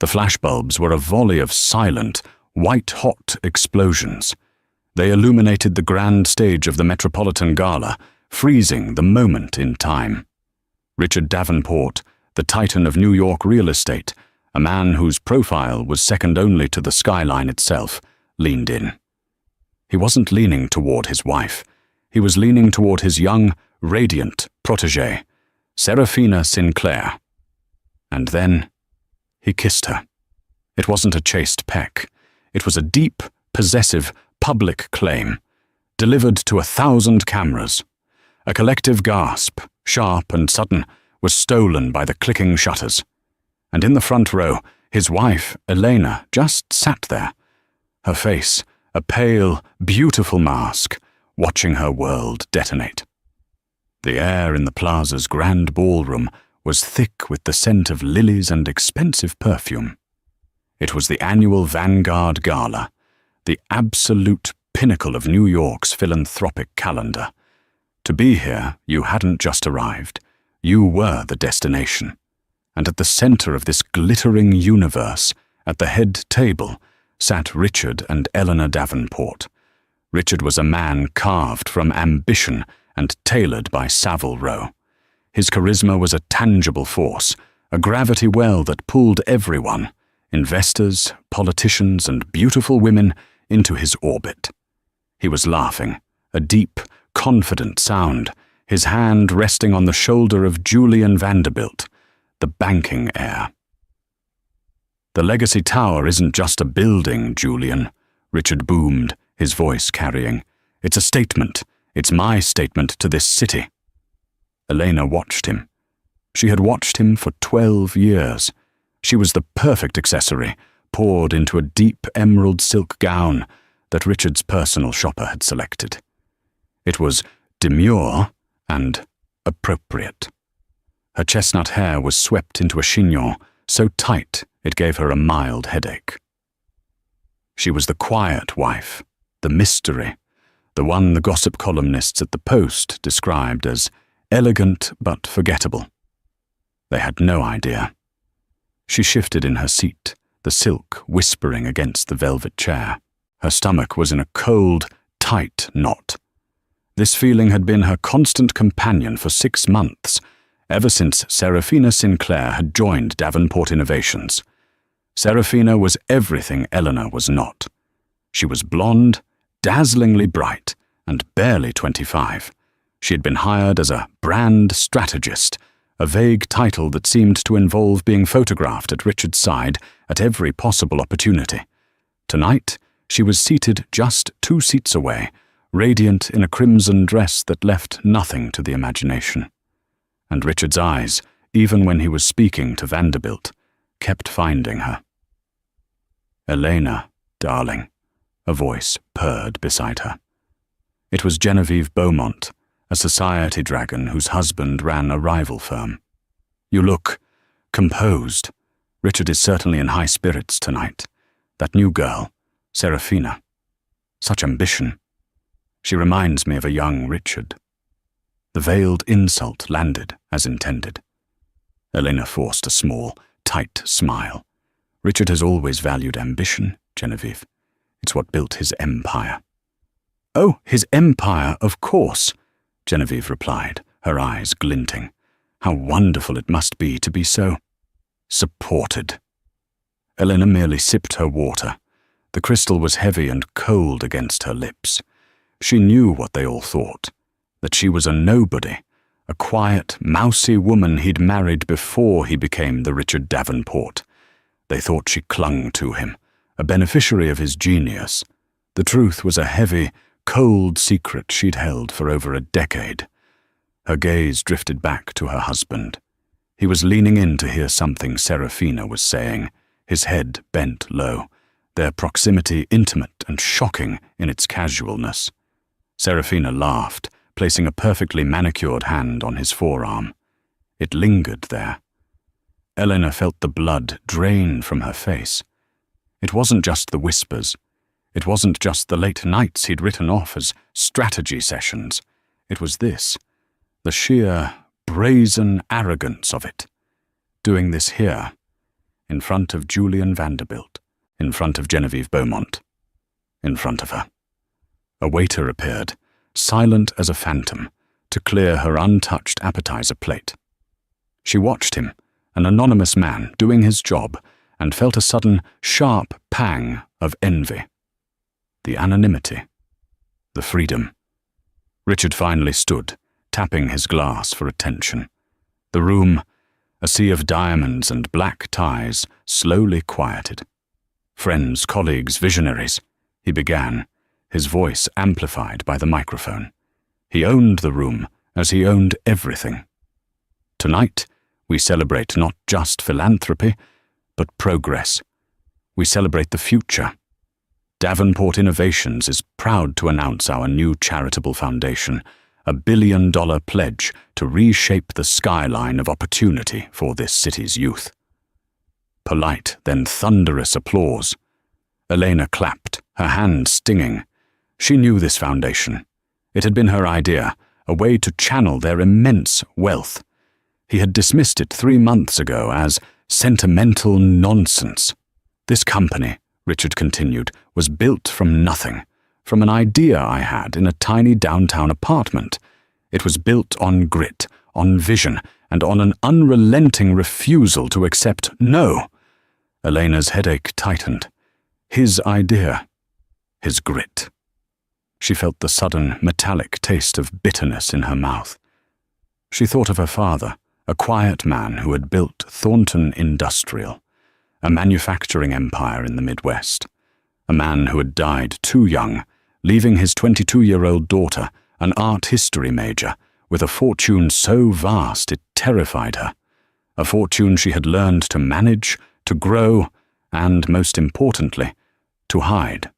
The flashbulbs were a volley of silent, white-hot explosions. They illuminated the grand stage of the Metropolitan Gala, freezing the moment in time. Richard Davenport, the titan of New York real estate, a man whose profile was second only to the skyline itself, leaned in. He wasn't leaning toward his wife. He was leaning toward his young, radiant protégée, Serafina Sinclair. And then he kissed her. It wasn't a chaste peck. It was a deep, possessive, public claim, delivered to 1,000 cameras. A collective gasp, sharp and sudden, was stolen by the clicking shutters. And in the front row, his wife, Elena, just sat there, her face a pale, beautiful mask, watching her world detonate. The air in the plaza's grand ballroom was thick with the scent of lilies and expensive perfume. It was the annual Vanguard Gala, the absolute pinnacle of New York's philanthropic calendar. To be here, you hadn't just arrived. You were the destination. And at the center of this glittering universe, at the head table, sat Richard and Eleanor Davenport. Richard was a man carved from ambition and tailored by Savile Row. His charisma was a tangible force, a gravity well that pulled everyone, investors, politicians, and beautiful women, into his orbit. He was laughing, a deep, confident sound, his hand resting on the shoulder of Julian Vanderbilt, the banking heir. "The Legacy Tower isn't just a building, Julian," Richard boomed, his voice carrying. "It's a statement. It's my statement to this city." Elena watched him. She had watched him for 12 years. She was the perfect accessory, poured into a deep emerald silk gown that Richard's personal shopper had selected. It was demure and appropriate. Her chestnut hair was swept into a chignon, so tight it gave her a mild headache. She was the quiet wife, the mystery, the one the gossip columnists at the Post described as elegant but forgettable. They had no idea. She shifted in her seat, the silk whispering against the velvet chair. Her stomach was in a cold, tight knot. This feeling had been her constant companion for 6 months, ever since Serafina Sinclair had joined Davenport Innovations. Serafina was everything Eleanor was not. She was blonde, dazzlingly bright, and barely 25. She had been hired as a brand strategist, a vague title that seemed to involve being photographed at Richard's side at every possible opportunity. Tonight, she was seated just 2 seats away, radiant in a crimson dress that left nothing to the imagination. And Richard's eyes, even when he was speaking to Vanderbilt, kept finding her. "Elena, darling," a voice purred beside her. It was Genevieve Beaumont, a society dragon whose husband ran a rival firm. "You look composed. Richard is certainly in high spirits tonight. That new girl, Serafina. Such ambition. She reminds me of a young Richard." The veiled insult landed as intended. Elena forced a small, tight smile. "Richard has always valued ambition, Genevieve. It's what built his empire." "Oh, his empire, of course," Genevieve replied, her eyes glinting. "How wonderful it must be to be so supported." Elena merely sipped her water. The crystal was heavy and cold against her lips. She knew what they all thought, that she was a nobody, a quiet, mousy woman he'd married before he became the Richard Davenport. They thought she clung to him, a beneficiary of his genius. The truth was a heavy, cold secret she'd held for over a decade. Her gaze drifted back to her husband. He was leaning in to hear something Serafina was saying, his head bent low, their proximity intimate and shocking in its casualness. Serafina laughed, placing a perfectly manicured hand on his forearm. It lingered there. Eleanor felt the blood drain from her face. It wasn't just the whispers. It wasn't just the late nights he'd written off as strategy sessions. It was this, the sheer, brazen arrogance of it. Doing this here, in front of Julian Vanderbilt, in front of Genevieve Beaumont, in front of her. A waiter appeared, silent as a phantom, to clear her untouched appetizer plate. She watched him, an anonymous man doing his job, and felt a sudden, sharp pang of envy. The anonymity. The freedom. Richard finally stood, tapping his glass for attention. The room, a sea of diamonds and black ties, slowly quieted. Friends, colleagues, visionaries, he began, his voice amplified by the microphone. He owned the room as he owned everything. Tonight, we celebrate not just philanthropy, but progress. We celebrate the future. Davenport Innovations is proud to announce our new charitable foundation, a $1 billion pledge to reshape the skyline of opportunity for this city's youth. Polite, then thunderous applause. Elena clapped, her hand stinging. She knew this foundation. It had been her idea, a way to channel their immense wealth. He had dismissed it 3 months ago as sentimental nonsense. This company, Richard continued, was built from nothing, from an idea I had in a tiny downtown apartment. It was built on grit, on vision, and on an unrelenting refusal to accept no. Elena's headache tightened. His idea. His grit. She felt the sudden, metallic taste of bitterness in her mouth. She thought of her father, a quiet man who had built Thornton Industrial, a manufacturing empire in the Midwest. A man who had died too young, leaving his 22-year-old daughter, an art history major, with a fortune so vast it terrified her. A fortune she had learned to manage, to grow, and, most importantly, to hide.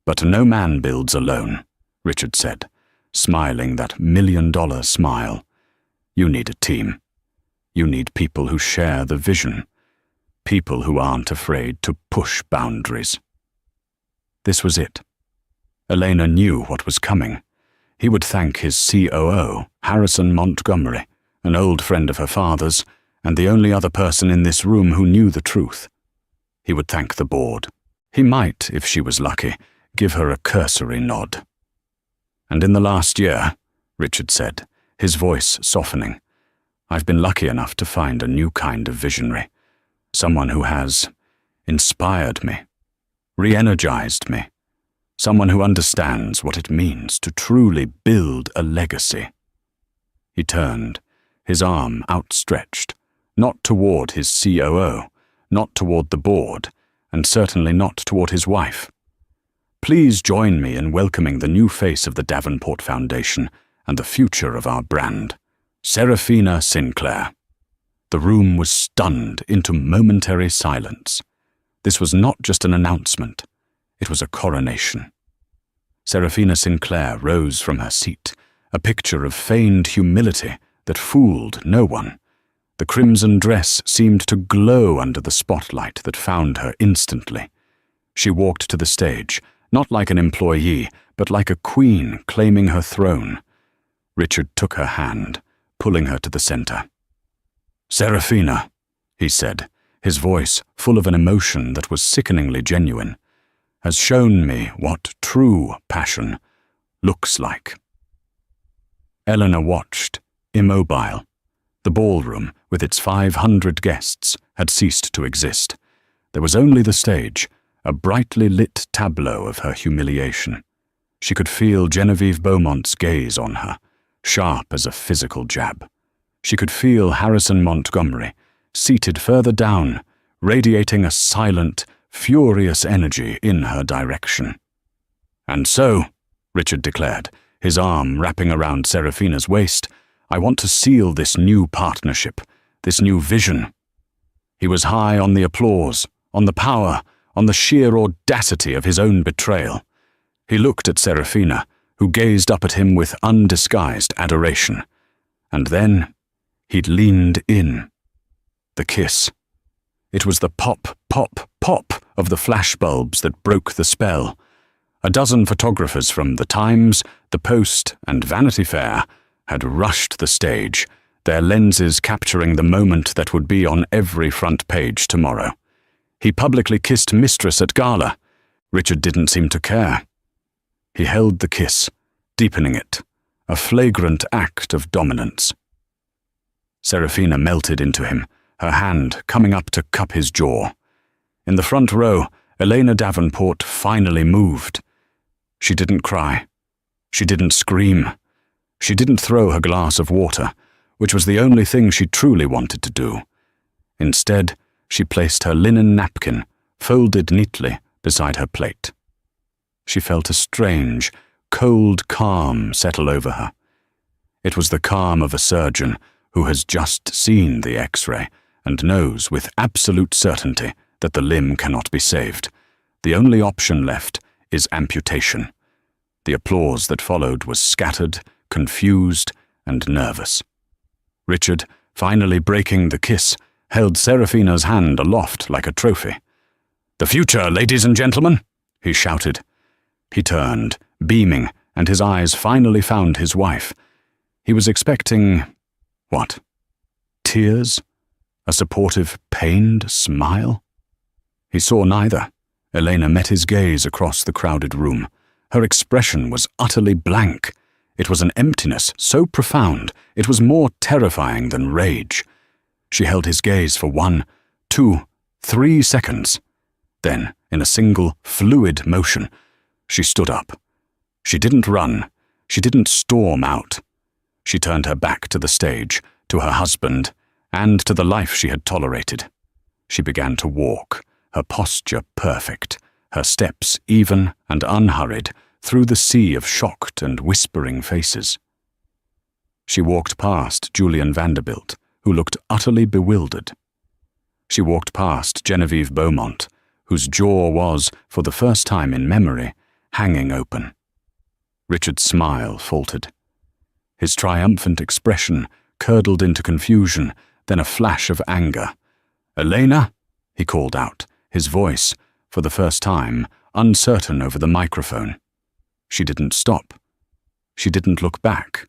But no man builds alone, Richard said, smiling that $1 million smile. You need a team. You need people who share the vision. People who aren't afraid to push boundaries. This was it. Elena knew what was coming. He would thank his COO, Harrison Montgomery, an old friend of her father's, and the only other person in this room who knew the truth. He would thank the board. He might, if she was lucky, give her a cursory nod. And in the last year, Richard said, his voice softening, I've been lucky enough to find a new kind of visionary, someone who has inspired me, re-energized me, someone who understands what it means to truly build a legacy. He turned, his arm outstretched, not toward his COO, not toward the board, and certainly not toward his wife. Please join me in welcoming the new face of the Davenport Foundation and the future of our brand, Serafina Sinclair. The room was stunned into momentary silence. This was not just an announcement. It was a coronation. Serafina Sinclair rose from her seat, a picture of feigned humility that fooled no one. The crimson dress seemed to glow under the spotlight that found her instantly. She walked to the stage, not like an employee, but like a queen claiming her throne. Richard took her hand, pulling her to the center. Serafina, he said, his voice full of an emotion that was sickeningly genuine, has shown me what true passion looks like. Eleanor watched, immobile. The ballroom, with its 500 guests, had ceased to exist. There was only the stage, a brightly lit tableau of her humiliation. She could feel Genevieve Beaumont's gaze on her, sharp as a physical jab. She could feel Harrison Montgomery, seated further down, radiating a silent, furious energy in her direction. And so, Richard declared, his arm wrapping around Serafina's waist, I want to seal this new partnership, this new vision. He was high on the applause, on the power, on the sheer audacity of his own betrayal. He looked at Serafina, who gazed up at him with undisguised adoration. And then he'd leaned in. The kiss. It was the pop, pop, pop of the flashbulbs that broke the spell. A dozen photographers from The Times, The Post, and Vanity Fair had rushed the stage, their lenses capturing the moment that would be on every front page tomorrow. He publicly kissed Mistress at Gala. Richard didn't seem to care. He held the kiss, deepening it, a flagrant act of dominance. Serafina melted into him, her hand coming up to cup his jaw. In the front row, Elena Davenport finally moved. She didn't cry. She didn't scream. She didn't throw her glass of water, which was the only thing she truly wanted to do. Instead, she placed her linen napkin, folded neatly, beside her plate. She felt a strange, cold calm settle over her. It was the calm of a surgeon who has just seen the X-ray and knows with absolute certainty that the limb cannot be saved. The only option left is amputation. The applause that followed was scattered, confused, and nervous. Richard, finally breaking the kiss, held Serafina's hand aloft like a trophy. "The future, ladies and gentlemen!" he shouted. He turned, beaming, and his eyes finally found his wife. He was expecting... what? Tears? A supportive, pained smile? He saw neither. Elena met his gaze across the crowded room. Her expression was utterly blank. It was an emptiness so profound it was more terrifying than rage. She held his gaze for 1, 2, 3 seconds. Then, in a single, fluid motion, she stood up. She didn't run. She didn't storm out. She turned her back to the stage, to her husband, and to the life she had tolerated. She began to walk, her posture perfect, her steps even and unhurried, through the sea of shocked and whispering faces. She walked past Julian Vanderbilt, who looked utterly bewildered. She walked past Genevieve Beaumont, whose jaw was, for the first time in memory, hanging open. Richard's smile faltered. His triumphant expression curdled into confusion, then a flash of anger. "Elena?" he called out, his voice, for the first time, uncertain over the microphone. She didn't stop. She didn't look back.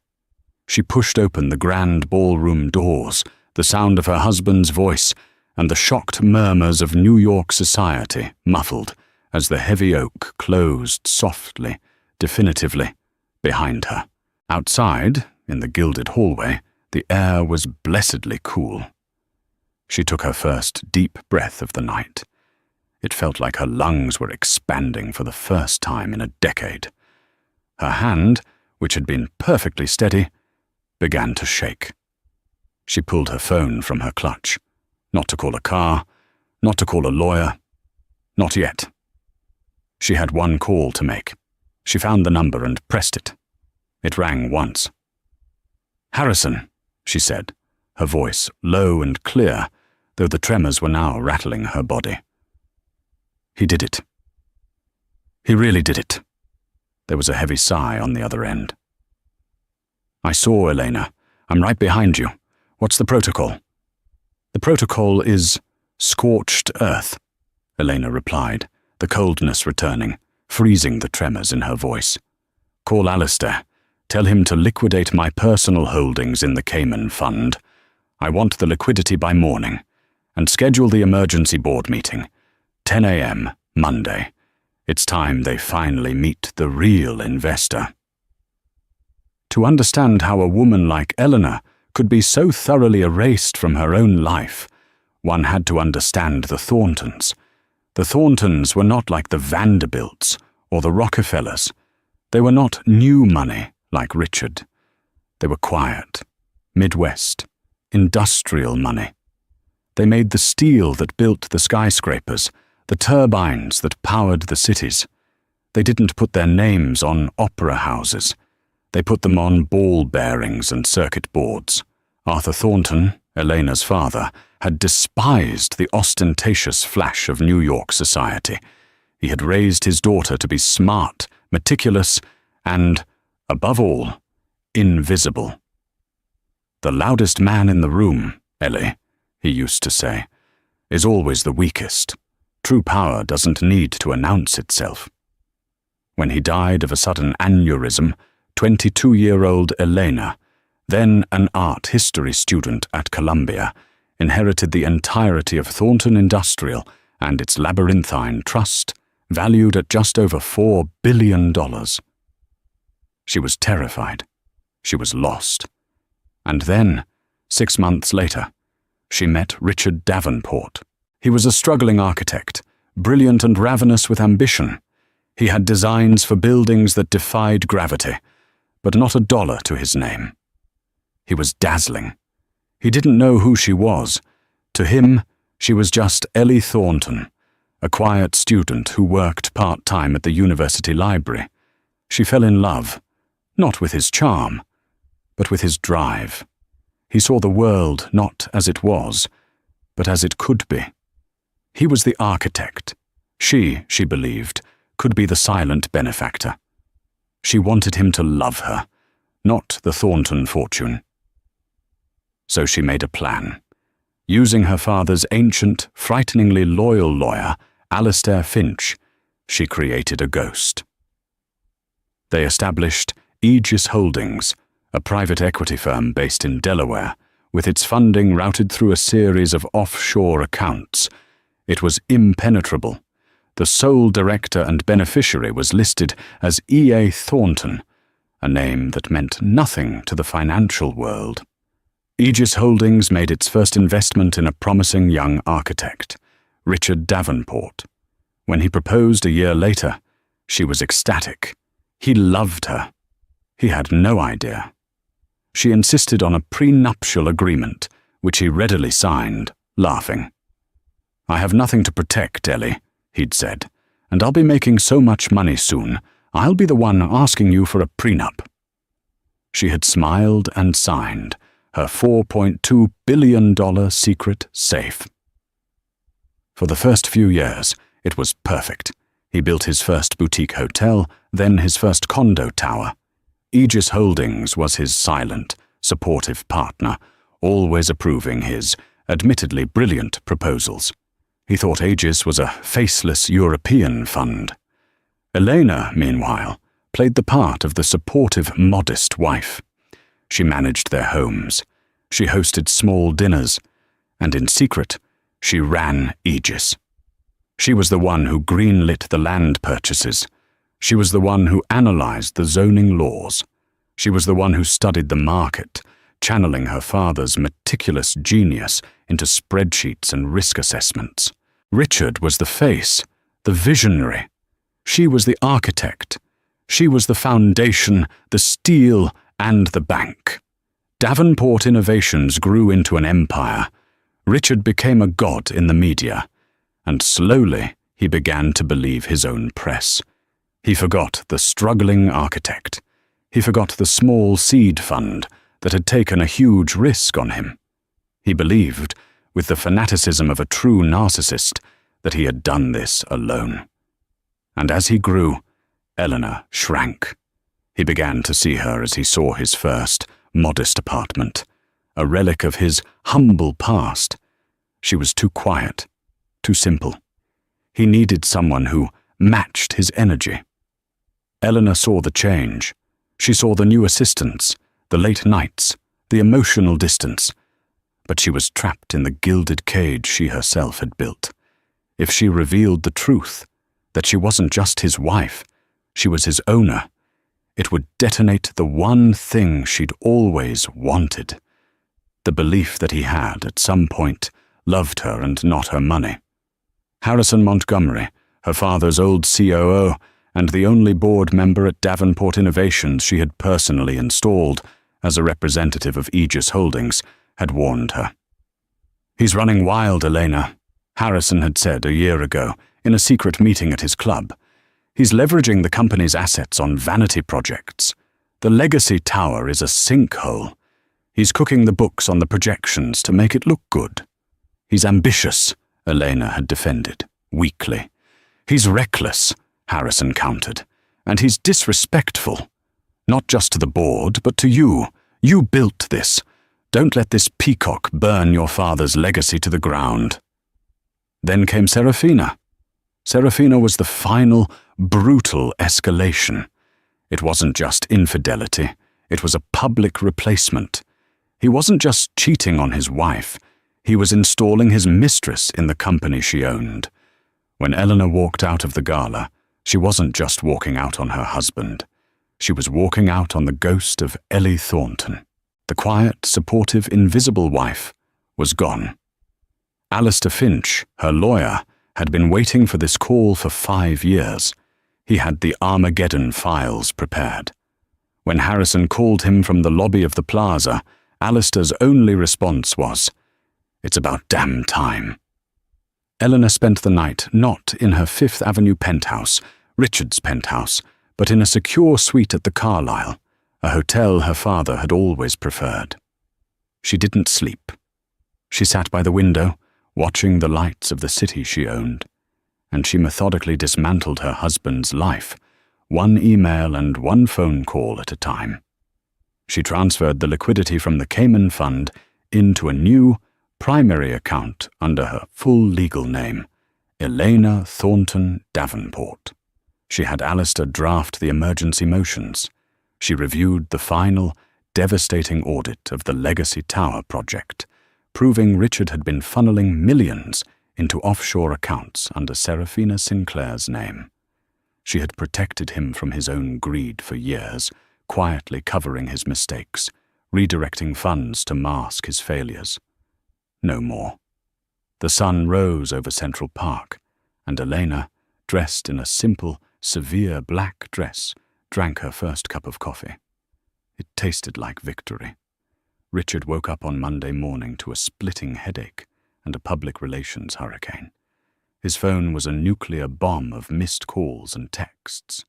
She pushed open the grand ballroom doors, the sound of her husband's voice, and the shocked murmurs of New York society muffled as the heavy oak closed softly, definitively, behind her. Outside, in the gilded hallway, the air was blessedly cool. She took her first deep breath of the night. It felt like her lungs were expanding for the first time in a decade. Her hand, which had been perfectly steady, began to shake. She pulled her phone from her clutch. Not to call a car, not to call a lawyer. Not yet. She had one call to make. She found the number and pressed it. It rang once. "Harrison," she said, her voice low and clear, though the tremors were now rattling her body. "He did it. He really did it." There was a heavy sigh on the other end. "I saw Elena. I'm right behind you. What's the protocol?" "The protocol is scorched earth," Elena replied, the coldness returning, freezing the tremors in her voice. "Call Alistair. Tell him to liquidate my personal holdings in the Cayman Fund. I want the liquidity by morning. And schedule the emergency board meeting. 10 a.m., Monday. It's time they finally meet the real investor." To understand how a woman like Eleanor could be so thoroughly erased from her own life, one had to understand the Thorntons. The Thorntons were not like the Vanderbilts or the Rockefellers. They were not new money like Richard. They were quiet, Midwest, industrial money. They made the steel that built the skyscrapers, the turbines that powered the cities. They didn't put their names on opera houses. They put them on ball bearings and circuit boards. Arthur Thornton, Elena's father, had despised the ostentatious flash of New York society. He had raised his daughter to be smart, meticulous, and, above all, invisible. "The loudest man in the room, Ellie," he used to say, "is always the weakest. True power doesn't need to announce itself." When he died of a sudden aneurysm, 22-year-old Elena, then an art history student at Columbia, inherited the entirety of Thornton Industrial and its labyrinthine trust valued at just over $4 billion. She was terrified. She was lost. And then, 6 months later, she met Richard Davenport. He was a struggling architect, brilliant and ravenous with ambition. He had designs for buildings that defied gravity, but not a dollar to his name. He was dazzling. He didn't know who she was. To him, she was just Ellie Thornton, a quiet student who worked part-time at the university library. She fell in love, not with his charm, but with his drive. He saw the world not as it was, but as it could be. He was the architect. She believed, could be the silent benefactor. She wanted him to love her, not the Thornton fortune. So she made a plan. Using her father's ancient, frighteningly loyal lawyer, Alistair Finch, she created a ghost. They established Aegis Holdings, a private equity firm based in Delaware, with its funding routed through a series of offshore accounts. It was impenetrable. The sole director and beneficiary was listed as E.A. Thornton, a name that meant nothing to the financial world. Aegis Holdings made its first investment in a promising young architect, Richard Davenport. When he proposed a year later, she was ecstatic. He loved her. He had no idea. She insisted on a prenuptial agreement, which he readily signed, laughing. "I have nothing to protect, Ellie," he'd said, "and I'll be making so much money soon, I'll be the one asking you for a prenup." She had smiled and signed, her $4.2 billion secret safe. For the first few years, it was perfect. He built his first boutique hotel, then his first condo tower. Aegis Holdings was his silent, supportive partner, always approving his, admittedly brilliant proposals. He thought Aegis was a faceless European fund. Elena, meanwhile, played the part of the supportive, modest wife. She managed their homes. She hosted small dinners. And in secret, she ran Aegis. She was the one who greenlit the land purchases. She was the one who analyzed the zoning laws. She was the one who studied the market, channeling her father's meticulous genius into spreadsheets and risk assessments. Richard was the face, the visionary. She was the architect. She was the foundation, the steel, and the bank. Davenport Innovations grew into an empire. Richard became a god in the media, and slowly he began to believe his own press. He forgot the struggling architect. He forgot the small seed fund that had taken a huge risk on him. He believed, with the fanaticism of a true narcissist, that he had done this alone. And as he grew, Eleanor shrank. He began to see her as he saw his first, modest apartment, a relic of his humble past. She was too quiet, too simple. He needed someone who matched his energy. Eleanor saw the change. She saw the new assistants, the late nights, the emotional distance. But she was trapped in the gilded cage she herself had built. If she revealed the truth, that she wasn't just his wife, she was his owner, it would detonate the one thing she'd always wanted. The belief that he had, at some point, loved her and not her money. Harrison Montgomery, her father's old COO, and the only board member at Davenport Innovations she had personally installed as a representative of Aegis Holdings, had warned her. "He's running wild, Elena," Harrison had said a year ago in a secret meeting at his club. "He's leveraging the company's assets on vanity projects. The Legacy Tower is a sinkhole. He's cooking the books on the projections to make it look good. He's ambitious," Elena had defended, weakly. "He's reckless," Harrison countered, "and he's disrespectful. Not just to the board, but to you. You built this. Don't let this peacock burn your father's legacy to the ground." Then came Serafina. Serafina was the final, brutal escalation. It wasn't just infidelity. It was a public replacement. He wasn't just cheating on his wife. He was installing his mistress in the company she owned. When Eleanor walked out of the gala, she wasn't just walking out on her husband. She was walking out on the ghost of Ellie Thornton. The quiet, supportive, invisible wife was gone. Alistair Finch, her lawyer, had been waiting for this call for 5 years. He had the Armageddon files prepared. When Harrison called him from the lobby of the plaza, Alistair's only response was, "It's about damn time." Eleanor spent the night not in her Fifth Avenue penthouse, Richard's penthouse, but in a secure suite at the Carlyle, a hotel her father had always preferred. She didn't sleep. She sat by the window, watching the lights of the city she owned, and she methodically dismantled her husband's life, one email and one phone call at a time. She transferred the liquidity from the Cayman Fund into a new, primary account under her full legal name, Elena Thornton Davenport. She had Alistair draft the emergency motions. She reviewed the final, devastating audit of the Legacy Tower project, proving Richard had been funneling millions into offshore accounts under Serafina Sinclair's name. She had protected him from his own greed for years, quietly covering his mistakes, redirecting funds to mask his failures. No more. The sun rose over Central Park, and Elena, dressed in a simple, severe black dress, drank her first cup of coffee. It tasted like victory. Richard woke up on Monday morning to a splitting headache and a public relations hurricane. His phone was a nuclear bomb of missed calls and texts.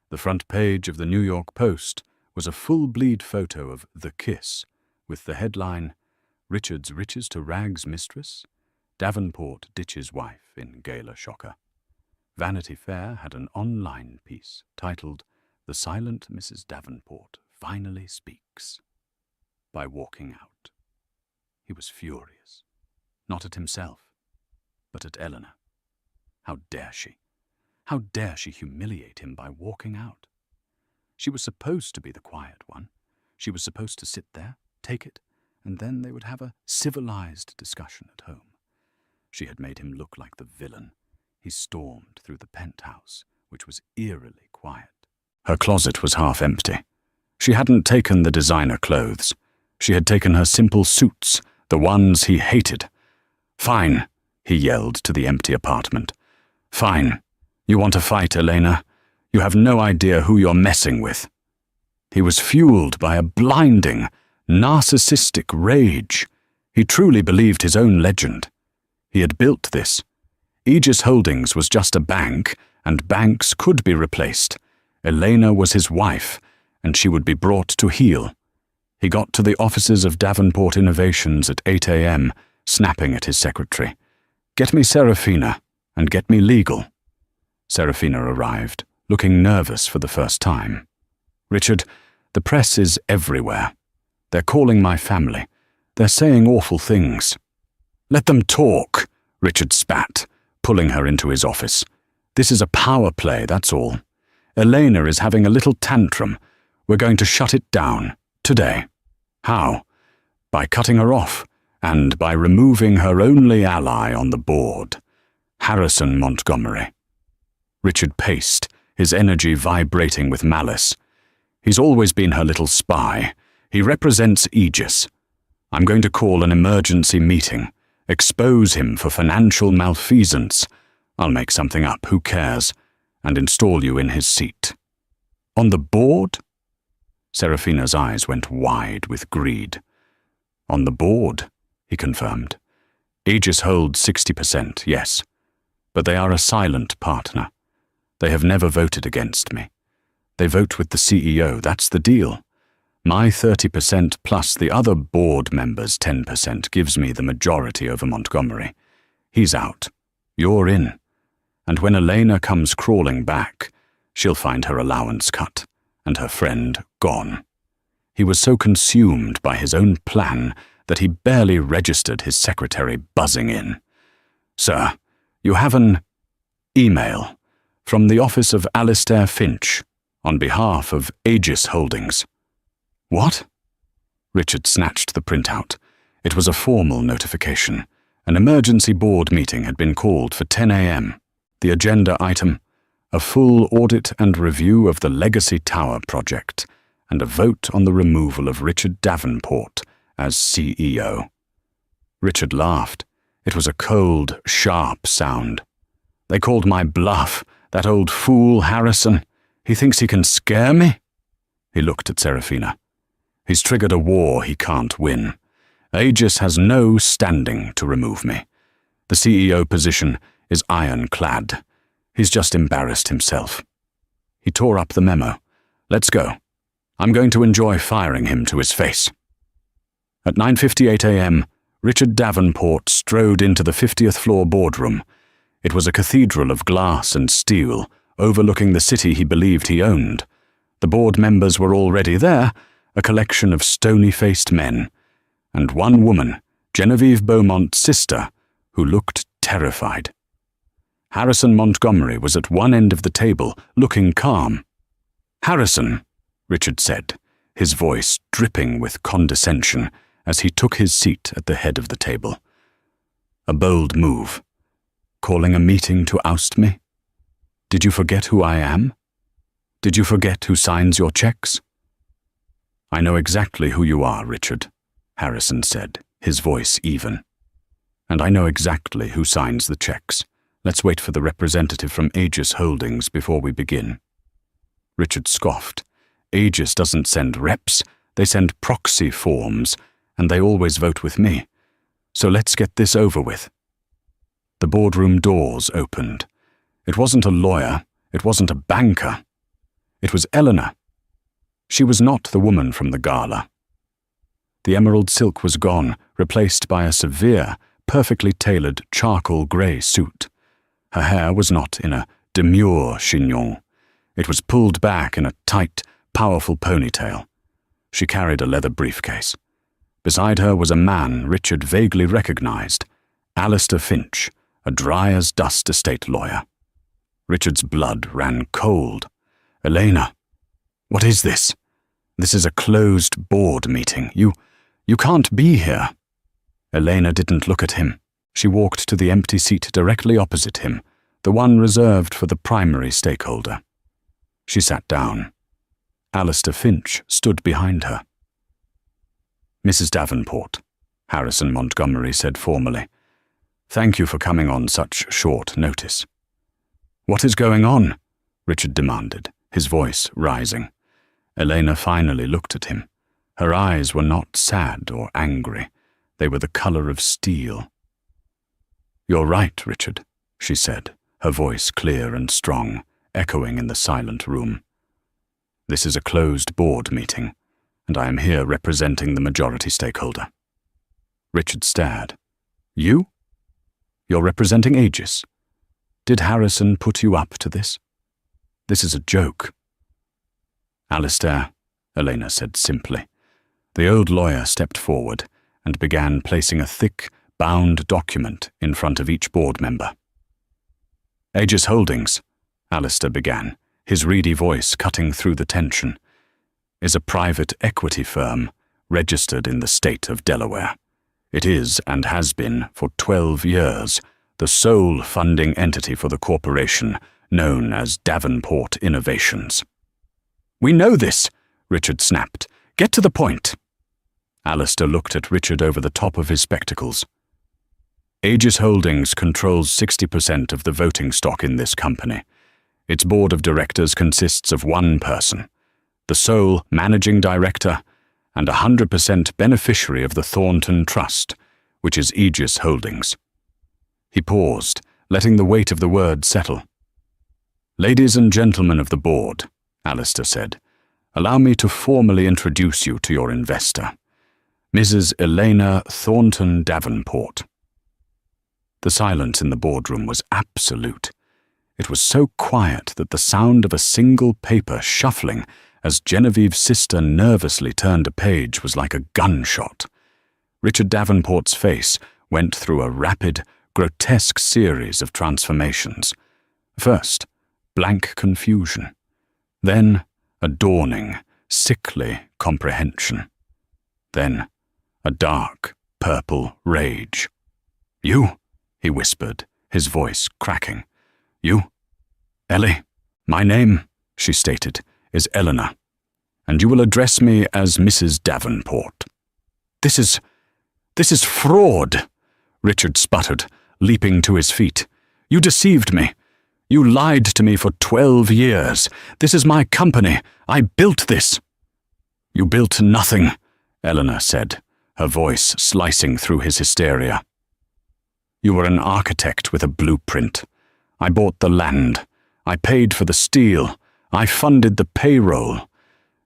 The front page of the New York Post was a full-bleed photo of The Kiss, with the headline, "Richard's riches to rags mistress, Davenport ditches wife in Gala shocker." Vanity Fair had an online piece titled, "The Silent Mrs. Davenport Finally Speaks," by walking out. He was furious, not at himself, but at Eleanor. How dare she? How dare she humiliate him by walking out? She was supposed to be the quiet one. She was supposed to sit there, take it, and then they would have a civilized discussion at home. She had made him look like the villain. He stormed through the penthouse, which was eerily quiet. Her closet was half empty. She hadn't taken the designer clothes. She had taken her simple suits, the ones he hated. "Fine," he yelled to the empty apartment. "Fine. You want to fight, Elena? You have no idea who you're messing with." He was fueled by a blinding, narcissistic rage. He truly believed his own legend. He had built this. Aegis Holdings was just a bank, and banks could be replaced. Elena was his wife, and she would be brought to heel. He got to the offices of Davenport Innovations at 8 a.m., snapping at his secretary. "Get me Serafina, and get me legal." Serafina arrived, looking nervous for the first time. "Richard, the press is everywhere. They're calling my family. They're saying awful things." "Let them talk," Richard spat, pulling her into his office. "This is a power play, that's all. Elena is having a little tantrum. We're going to shut it down, today." "How?" "By cutting her off, and by removing her only ally on the board, Harrison Montgomery." Richard paced, his energy vibrating with malice. "He's always been her little spy. He represents Aegis. I'm going to call an emergency meeting, expose him for financial malfeasance. I'll make something up, who cares, and install you in his seat." "On the board?" Serafina's eyes went wide with greed. "On the board," he confirmed. "Aegis holds 60%, yes, but they are a silent partner. They have never voted against me. They vote with the CEO, that's the deal. My 30% plus the other board members' 10% gives me the majority over Montgomery. He's out. You're in. And when Elena comes crawling back, she'll find her allowance cut, and her friend gone." He was so consumed by his own plan that he barely registered his secretary buzzing in. "Sir, you have an email from the office of Alistair Finch on behalf of Aegis Holdings." "What?" Richard snatched the printout. It was a formal notification. An emergency board meeting had been called for 10 a.m. The agenda item: a full audit and review of the Legacy Tower project, and a vote on the removal of Richard Davenport as CEO. Richard laughed. It was a cold, sharp sound. They called my bluff, that old fool Harrison. He thinks he can scare me? He looked at Serafina. He's triggered a war he can't win. Aegis has no standing to remove me. The CEO position is ironclad. He's just embarrassed himself. He tore up the memo. Let's go. I'm going to enjoy firing him to his face. At 9:58 a.m., Richard Davenport strode into the 50th floor boardroom. It was a cathedral of glass and steel, overlooking the city he believed he owned. The board members were already there, a collection of stony-faced men, and one woman, Genevieve Beaumont's sister, who looked terrified. Harrison Montgomery was at one end of the table, looking calm. "Harrison," Richard said, his voice dripping with condescension as he took his seat at the head of the table. "A bold move. Calling a meeting to oust me? Did you forget who I am? Did you forget who signs your checks?" "I know exactly who you are, Richard," Harrison said, his voice even. "And I know exactly who signs the checks. Let's wait for the representative from Aegis Holdings before we begin." Richard scoffed. "Aegis doesn't send reps, they send proxy forms, and they always vote with me. So let's get this over with." The boardroom doors opened. It wasn't a lawyer, it wasn't a banker. It was Eleanor. She was not the woman from the gala. The emerald silk was gone, replaced by a severe, perfectly tailored charcoal grey suit. Her hair was not in a demure chignon. It was pulled back in a tight, powerful ponytail. She carried a leather briefcase. Beside her was a man Richard vaguely recognized, Alistair Finch, a dry-as-dust estate lawyer. Richard's blood ran cold. "Elena, what is this? This is a closed board meeting. You can't be here." Elena didn't look at him. She walked to the empty seat directly opposite him, the one reserved for the primary stakeholder. She sat down. Alistair Finch stood behind her. "Mrs. Davenport," Harrison Montgomery said formally, "thank you for coming on such short notice." "What is going on?" Richard demanded, his voice rising. Elena finally looked at him. Her eyes were not sad or angry. They were the color of steel. "You're right, Richard," she said, her voice clear and strong, echoing in the silent room. "This is a closed board meeting, and I am here representing the majority stakeholder." Richard stared. "You? You're representing Aegis? Did Harrison put you up to this? This is a joke." "Alistair," Elena said simply. The old lawyer stepped forward and began placing a thick, bound document in front of each board member. "Aegis Holdings," Alistair began, his reedy voice cutting through the tension, "is a private equity firm registered in the state of Delaware. It is, and has been for 12 years, the sole funding entity for the corporation known as Davenport Innovations." "We know this," Richard snapped. "Get to the point." Alistair looked at Richard over the top of his spectacles. "Aegis Holdings controls 60% of the voting stock in this company. Its board of directors consists of one person, the sole managing director, and 100% beneficiary of the Thornton Trust, which is Aegis Holdings." He paused, letting the weight of the word settle. "Ladies and gentlemen of the board," Alistair said, "allow me to formally introduce you to your investor, Mrs. Elena Thornton Davenport." The silence in the boardroom was absolute. It was so quiet that the sound of a single paper shuffling as Genevieve's sister nervously turned a page was like a gunshot. Richard Davenport's face went through a rapid, grotesque series of transformations. First, blank confusion. Then, a dawning, sickly comprehension. Then, a dark, purple rage. "You," he whispered, his voice cracking. You? Ellie? My name, she stated, is Eleanor, and you will address me as Mrs. Davenport. This is fraud, Richard sputtered, leaping to his feet. You deceived me. You lied to me for 12 years. This is my company. I built this. You built nothing, Eleanor said, her voice slicing through his hysteria. You were an architect with a blueprint. I bought the land. I paid for the steel. I funded the payroll.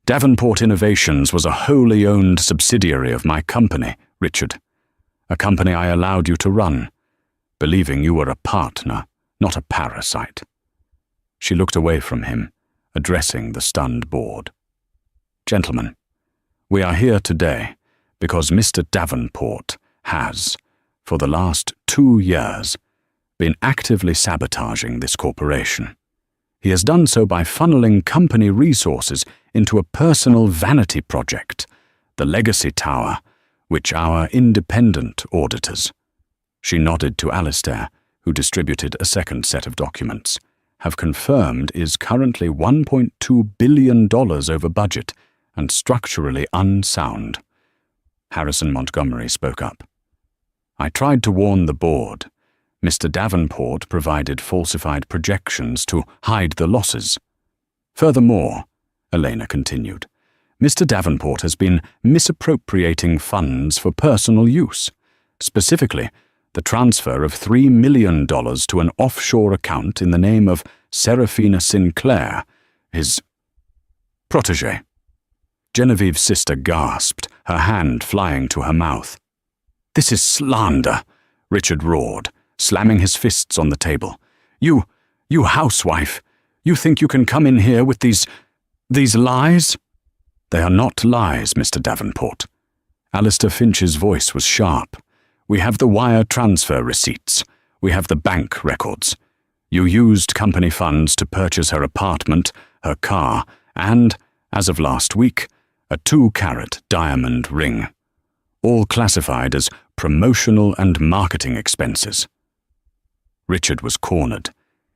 Davenport Innovations was a wholly owned subsidiary of my company, Richard. A company I allowed you to run, believing you were a partner, not a parasite. She looked away from him, addressing the stunned board. Gentlemen, we are here today because Mr. Davenport has, for the last 2 years, been actively sabotaging this corporation. He has done so by funneling company resources into a personal vanity project, the Legacy Tower, which our independent auditors, she nodded to Alistair, who distributed a second set of documents, have confirmed is currently $1.2 billion over budget and structurally unsound. Harrison Montgomery spoke up. I tried to warn the board. Mr. Davenport provided falsified projections to hide the losses. Furthermore, Elena continued, Mr. Davenport has been misappropriating funds for personal use, specifically the transfer of $3 million to an offshore account in the name of Serafina Sinclair, his protégé. Genevieve's sister gasped, her hand flying to her mouth. This is slander, Richard roared, slamming his fists on the table. You housewife, you think you can come in here with these lies? They are not lies, Mr. Davenport. Alistair Finch's voice was sharp. We have the wire transfer receipts. We have the bank records. You used company funds to purchase her apartment, her car, and, as of last week, a 2-carat diamond ring. All classified as promotional and marketing expenses. Richard was cornered.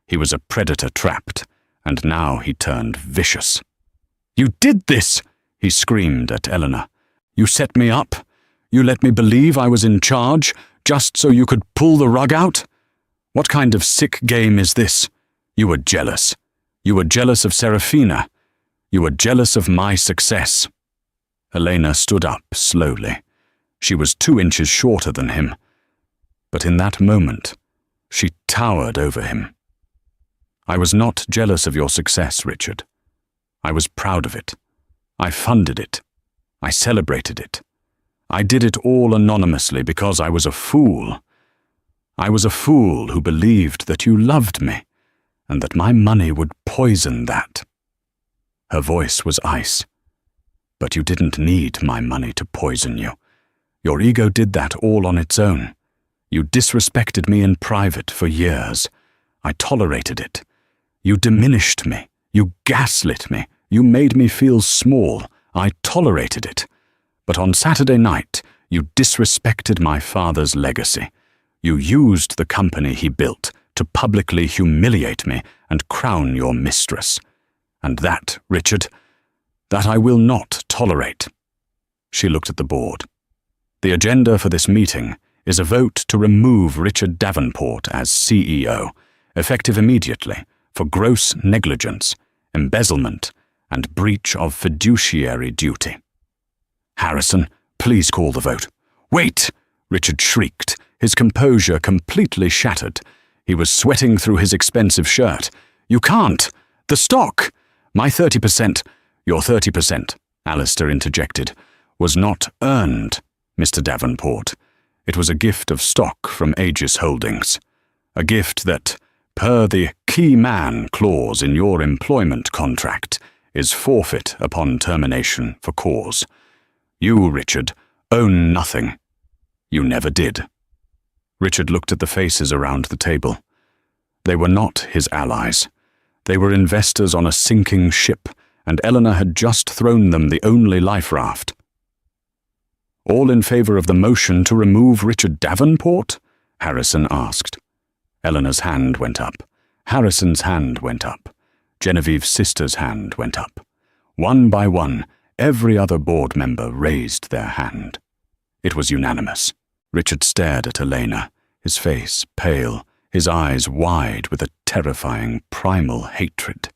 He was a predator trapped, and now he turned vicious. You did this, he screamed at Eleanor. You set me up. You let me believe I was in charge, just so you could pull the rug out? What kind of sick game is this? You were jealous. You were jealous of Serafina. You were jealous of my success. Elena stood up slowly. She was 2 inches shorter than him. But in that moment, she towered over him. I was not jealous of your success, Richard. I was proud of it. I funded it. I celebrated it. I did it all anonymously because I was a fool. I was a fool who believed that you loved me, and that my money would poison that. Her voice was ice. But you didn't need my money to poison you. Your ego did that all on its own. You disrespected me in private for years. I tolerated it. You diminished me. You gaslit me. You made me feel small. I tolerated it. But on Saturday night, you disrespected my father's legacy. You used the company he built to publicly humiliate me and crown your mistress. And that, Richard, that I will not tolerate. She looked at the board. The agenda for this meeting is a vote to remove Richard Davenport as CEO, effective immediately, for gross negligence, embezzlement, and breach of fiduciary duty. Harrison, please call the vote. Wait! Richard shrieked, his composure completely shattered. He was sweating through his expensive shirt. You can't! The stock! My 30%, your 30%, Alistair interjected, was not earned, Mr. Davenport. It was a gift of stock from Aegis Holdings. A gift that, per the key man clause in your employment contract, is forfeit upon termination for cause. You, Richard, own nothing. You never did. Richard looked at the faces around the table. They were not his allies. They were investors on a sinking ship, and Eleanor had just thrown them the only life raft. All in favor of the motion to remove Richard Davenport? Harrison asked. Eleanor's hand went up, Harrison's hand went up. Genevieve's sister's hand went up. One by one, every other board member raised their hand. It was unanimous. Richard stared at Elena, his face pale, his eyes wide with a terrifying primal hatred.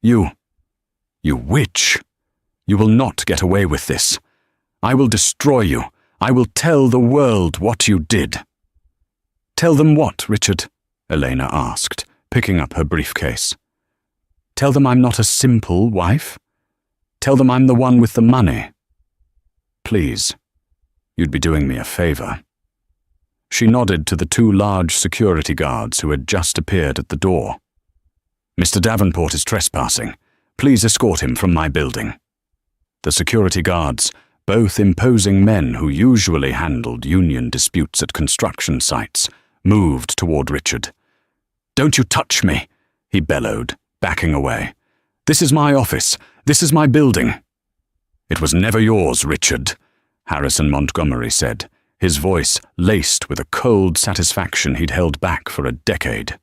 You witch! You will not get away with this. I will destroy you. I will tell the world what you did. Tell them what, Richard? Elena asked, picking up her briefcase. Tell them I'm not a simple wife? Tell them I'm the one with the money. Please, you'd be doing me a favor. She nodded to the two large security guards who had just appeared at the door. Mr. Davenport is trespassing. Please escort him from my building. The security guards, both imposing men who usually handled union disputes at construction sites, moved toward Richard. Don't you touch me, he bellowed, backing away. This is my office. This is my building. It was never yours, Richard, Harrison Montgomery said, his voice laced with a cold satisfaction he'd held back for a decade.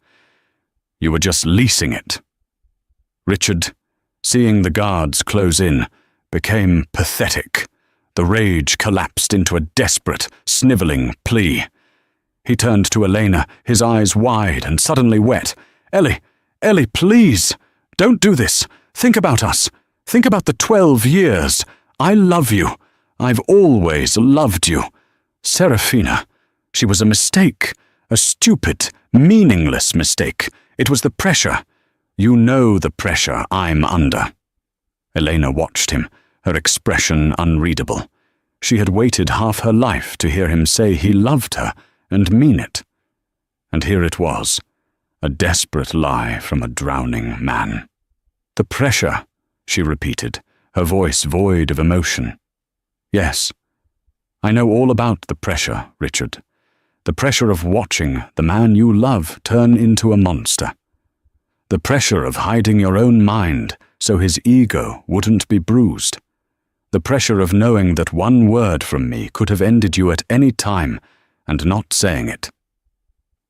You were just leasing it. Richard, seeing the guards close in, became pathetic. The rage collapsed into a desperate, sniveling plea. He turned to Elena, his eyes wide and suddenly wet. Ellie, please, don't do this. Think about us. Think about the 12 years. I love you. I've always loved you. Serafina, she was a mistake, a stupid, meaningless mistake. It was the pressure. You know the pressure I'm under. Elena watched him, her expression unreadable. She had waited half her life to hear him say he loved her and mean it. And here it was, a desperate lie from a drowning man. The pressure, she repeated, her voice void of emotion. Yes, I know all about the pressure, Richard. The pressure of watching the man you love turn into a monster. The pressure of hiding your own mind so his ego wouldn't be bruised. The pressure of knowing that one word from me could have ended you at any time and not saying it.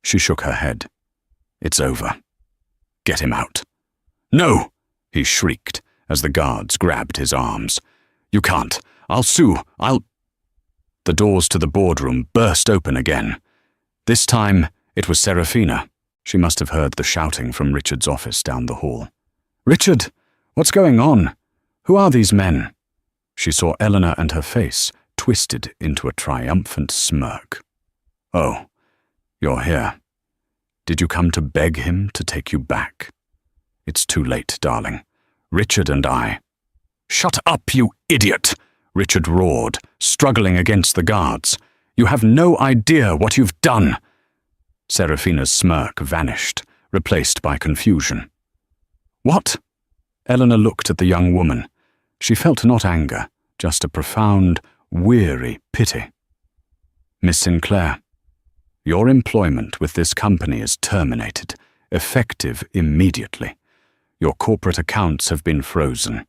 She shook her head. It's over. Get him out. No, he shrieked as the guards grabbed his arms. You can't. I'll sue. The doors to the boardroom burst open again. This time, it was Serafina. She must have heard the shouting from Richard's office down the hall. Richard, what's going on? Who are these men? She saw Eleanor and her face twisted into a triumphant smirk. Oh, you're here. Did you come to beg him to take you back? It's too late, darling. Richard and I... Shut up, you idiot! Richard roared, struggling against the guards. You have no idea what you've done. Serafina's smirk vanished, replaced by confusion. What? Eleanor looked at the young woman. She felt not anger, just a profound, weary pity. Miss Sinclair, your employment with this company is terminated, effective immediately. Your corporate accounts have been frozen,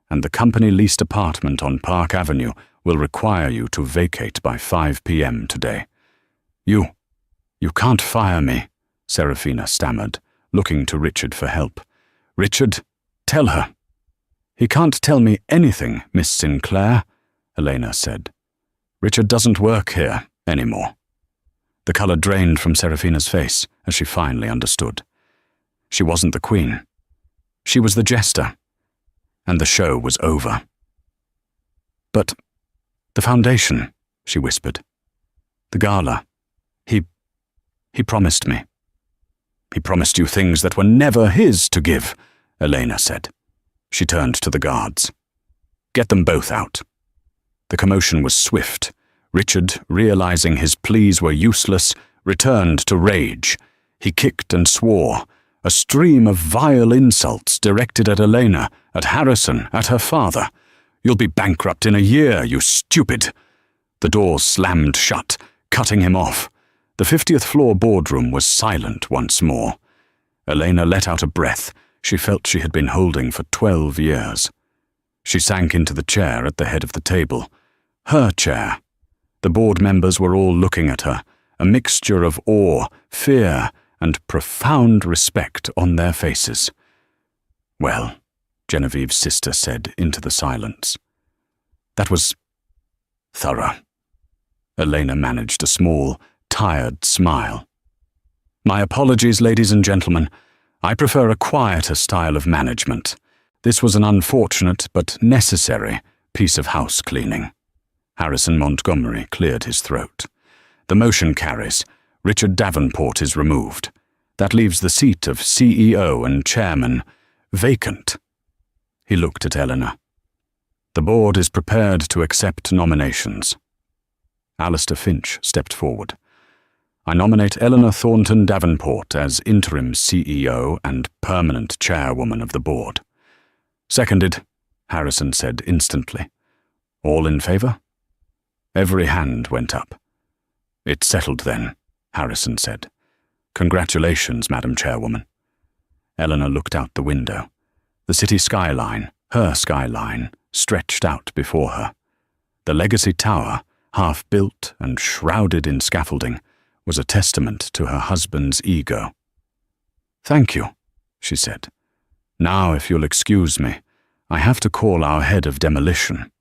and the company-leased apartment on Park Avenue will require you to vacate by 5 p.m. today. You can't fire me, Serafina stammered, looking to Richard for help. Richard, tell her. He can't tell me anything, Miss Sinclair, Elena said. Richard doesn't work here anymore. The color drained from Serafina's face as she finally understood. She wasn't the queen. She was the jester. And the show was over. But the foundation, she whispered. The gala. He promised me. He promised you things that were never his to give, Elena said. She turned to the guards. Get them both out. The commotion was swift. Richard, realizing his pleas were useless, returned to rage. He kicked and swore, a stream of vile insults directed at Elena, at Harrison, at her father. You'll be bankrupt in a year, you stupid. The door slammed shut, cutting him off. The 50th floor boardroom was silent once more. Elena let out a breath she felt she had been holding for 12 years. She sank into the chair at the head of the table. Her chair. The board members were all looking at her, a mixture of awe, fear, and profound respect on their faces. "Well," Genevieve's sister said into the silence. "That was thorough." Elena managed a small, tired smile. "My apologies, ladies and gentlemen. I prefer a quieter style of management. This was an unfortunate but necessary piece of house cleaning." Harrison Montgomery cleared his throat. "The motion carries. Richard Davenport is removed. That leaves the seat of CEO and chairman vacant." He looked at Eleanor. "The board is prepared to accept nominations." Alistair Finch stepped forward. "I nominate Eleanor Thornton Davenport as interim CEO and permanent chairwoman of the board." "Seconded," Harrison said instantly. "All in favour?" Every hand went up. "It's settled then," Harrison said. "Congratulations, Madam Chairwoman." Eleanor looked out the window. The city skyline, her skyline, stretched out before her. The Legacy Tower, half built and shrouded in scaffolding, was a testament to her husband's ego. "Thank you," she said. "Now, if you'll excuse me, I have to call our head of demolition.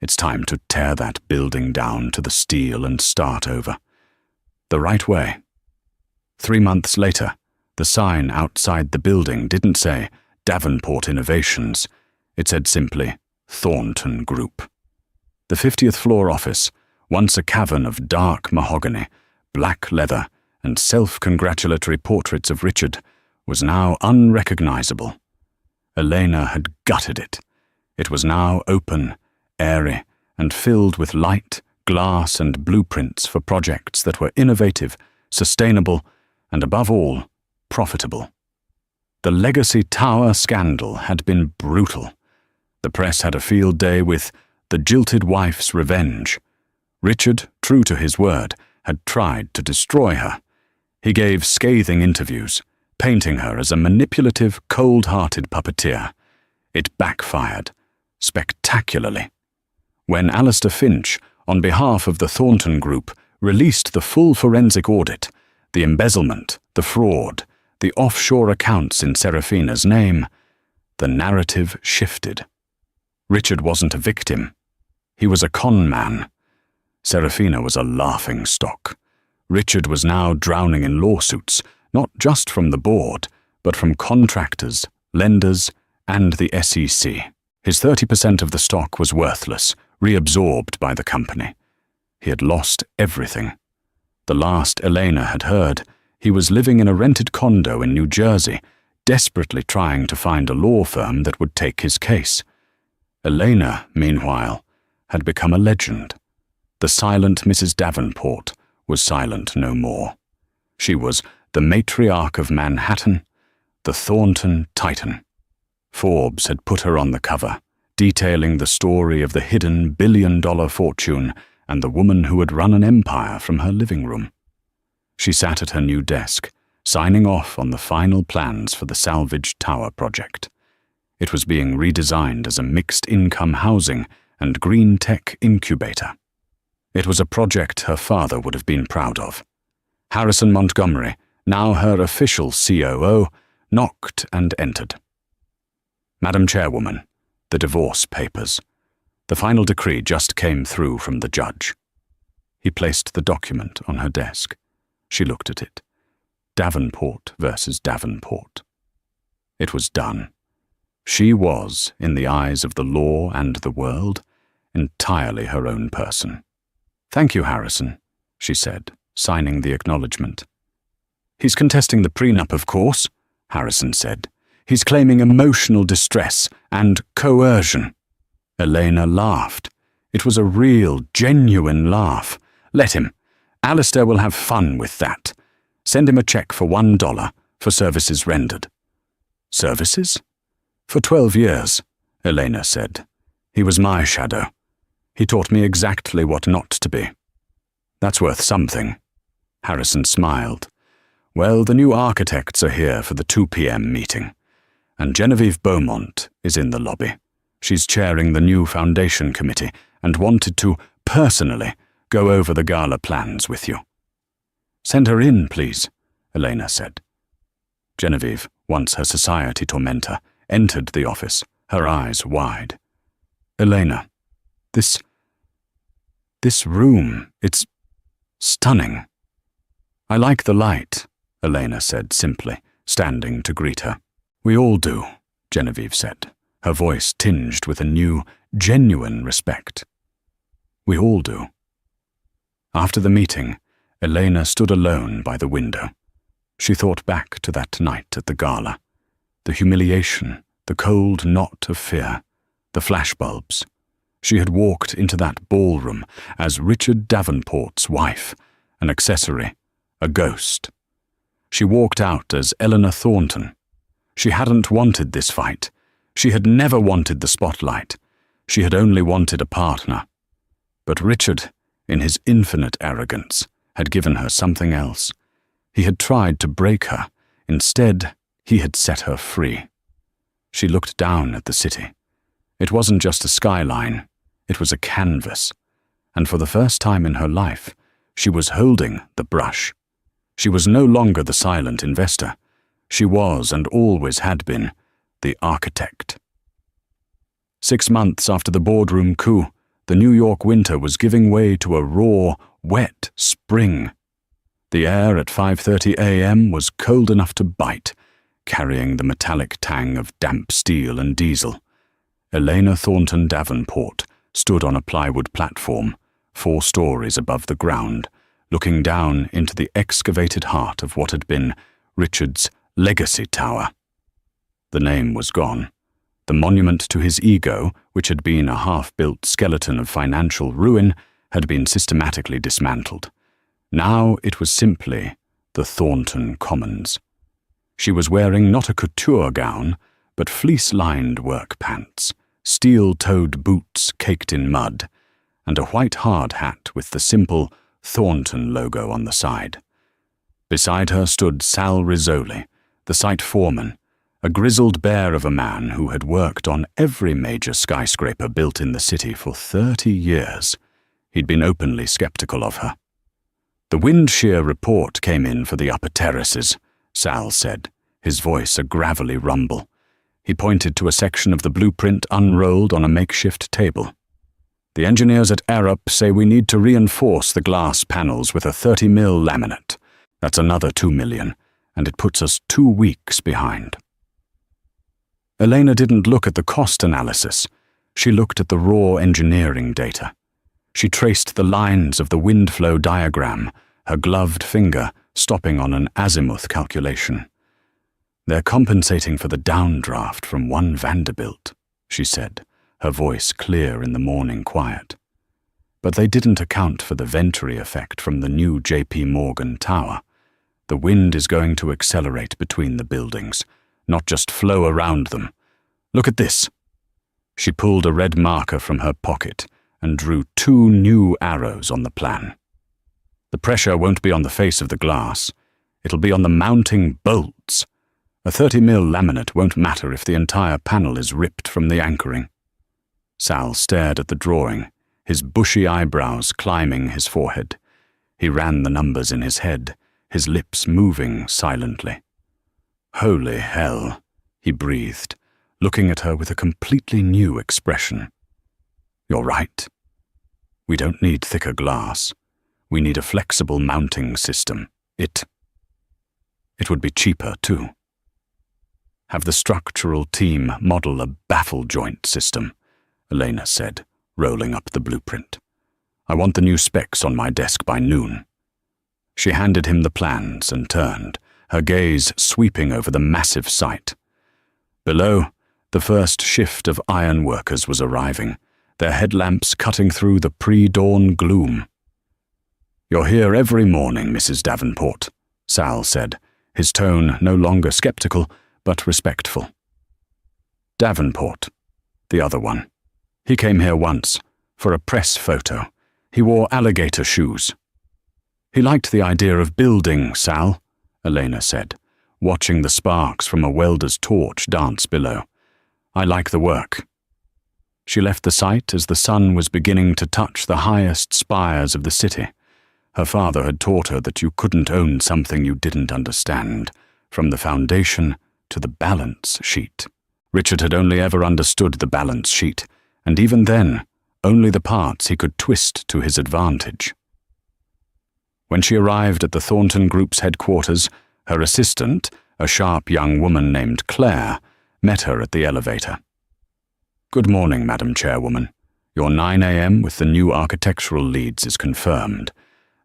It's time to tear that building down to the steel and start over. The right way." 3 months later, the sign outside the building didn't say Davenport Innovations. It said simply Thornton Group. The 50th floor office, once a cavern of dark mahogany, black leather, and self-congratulatory portraits of Richard, was now unrecognizable. Elena had gutted it. It was now open, airy, and filled with light, glass, and blueprints for projects that were innovative, sustainable, and above all, profitable. The Legacy Tower scandal had been brutal. The press had a field day with the jilted wife's revenge. Richard, true to his word, had tried to destroy her. He gave scathing interviews, painting her as a manipulative, cold-hearted puppeteer. It backfired, spectacularly. When Alistair Finch, on behalf of the Thornton Group, released the full forensic audit, the embezzlement, the fraud, the offshore accounts in Serafina's name, the narrative shifted. Richard wasn't a victim. He was a con man. Serafina was a laughing stock. Richard was now drowning in lawsuits, not just from the board, but from contractors, lenders, and the SEC. His 30% of the stock was worthless, reabsorbed by the company. He had lost everything. The last Elena had heard, he was living in a rented condo in New Jersey, desperately trying to find a law firm that would take his case. Elena, meanwhile, had become a legend. The silent Mrs. Davenport was silent no more. She was the matriarch of Manhattan, the Thornton Titan. Forbes had put her on the cover, detailing the story of the hidden billion-dollar fortune and the woman who had run an empire from her living room. She sat at her new desk, signing off on the final plans for the salvage tower project. It was being redesigned as a mixed-income housing and green tech incubator. It was a project her father would have been proud of. Harrison Montgomery, now her official COO, knocked and entered. "Madam Chairwoman, the divorce papers. The final decree just came through from the judge." He placed the document on her desk. She looked at it. Davenport versus Davenport. It was done. She was, in the eyes of the law and the world, entirely her own person. "Thank you, Harrison," she said, signing the acknowledgement. "He's contesting the prenup, of course," Harrison said. "He's claiming emotional distress and coercion." Elena laughed. It was a real, genuine laugh. "Let him. Alistair will have fun with that. Send him a check for $1 for services rendered." "Services?" "For 12 years, Elena said. "He was my shadow. He taught me exactly what not to be." "That's worth something." Harrison smiled. "Well, the new architects are here for the 2 p.m. meeting, and Genevieve Beaumont is in the lobby. She's chairing the new foundation committee and wanted to, personally, go over the Gala plans with you." "Send her in, please," Elena said. Genevieve, once her society tormentor, entered the office, her eyes wide. Elena, this room, it's stunning. I like the light, Elena said simply, standing to greet her. We all do, Genevieve said, her voice tinged with a new, genuine respect. We all do. After the meeting, Elena stood alone by the window. She thought back to that night at the gala. The humiliation, the cold knot of fear, the flashbulbs. She had walked into that ballroom as Richard Davenport's wife, an accessory, a ghost. She walked out as Eleanor Thornton. She hadn't wanted this fight. She had never wanted the spotlight. She had only wanted a partner. But Richard, in his infinite arrogance, had given her something else. He had tried to break her. Instead, he had set her free. She looked down at the city. It wasn't just a skyline. It was a canvas. And for the first time in her life, she was holding the brush. She was no longer the silent investor. She was, and always had been, the architect. 6 months after the boardroom coup, the New York winter was giving way to a raw, wet spring. The air at 5:30 a.m. was cold enough to bite, carrying the metallic tang of damp steel and diesel. Elena Thornton Davenport stood on a plywood platform, 4 stories above the ground, looking down into the excavated heart of what had been Richard's legacy tower. The name was gone. The monument to his ego, which had been a half-built skeleton of financial ruin, had been systematically dismantled. Now it was simply the Thornton Commons. She was wearing not a couture gown, but fleece-lined work pants, steel-toed boots caked in mud, and a white hard hat with the simple Thornton logo on the side. Beside her stood Sal Rizzoli, the site foreman, a grizzled bear of a man who had worked on every major skyscraper built in the city for 30 years. He'd been openly skeptical of her. The wind shear report came in for the upper terraces, Sal said, his voice a gravelly rumble. He pointed to a section of the blueprint unrolled on a makeshift table. The engineers at Arup say we need to reinforce the glass panels with a 30mm laminate. That's another $2 million, and it puts us 2 weeks behind. Elena didn't look at the cost analysis. She looked at the raw engineering data. She traced the lines of the wind flow diagram, her gloved finger stopping on an azimuth calculation. They're compensating for the downdraft from one Vanderbilt, she said, her voice clear in the morning quiet. But they didn't account for the Venturi effect from the new J.P. Morgan Tower. The wind is going to accelerate between the buildings, not just flow around them. Look at this. She pulled a red marker from her pocket and drew 2 new arrows on the plan. The pressure won't be on the face of the glass. It'll be on the mounting bolts. A 30mm laminate won't matter if the entire panel is ripped from the anchoring. Sal stared at the drawing, his bushy eyebrows climbing his forehead. He ran the numbers in his head, his lips moving silently. Holy hell, he breathed, looking at her with a completely new expression. You're right. We don't need thicker glass. We need a flexible mounting system. It would be cheaper, too. Have the structural team model a baffle joint system, Elena said, rolling up the blueprint. I want the new specs on my desk by noon. She handed him the plans and turned, her gaze sweeping over the massive site. Below, the first shift of iron workers was arriving, their headlamps cutting through the pre-dawn gloom. You're here every morning, Mrs. Davenport, Sal said, his tone no longer skeptical, but respectful. Davenport, the other one. He came here once, for a press photo. He wore alligator shoes. He liked the idea of building, Sal, Elena said, watching the sparks from a welder's torch dance below. I like the work. She left the site as the sun was beginning to touch the highest spires of the city. Her father had taught her that you couldn't own something you didn't understand, from the foundation to the balance sheet. Richard had only ever understood the balance sheet, and even then, only the parts he could twist to his advantage. When she arrived at the Thornton Group's headquarters, her assistant, a sharp young woman named Claire, met her at the elevator. "Good morning, Madam Chairwoman. Your 9 a.m. with the new architectural leads is confirmed.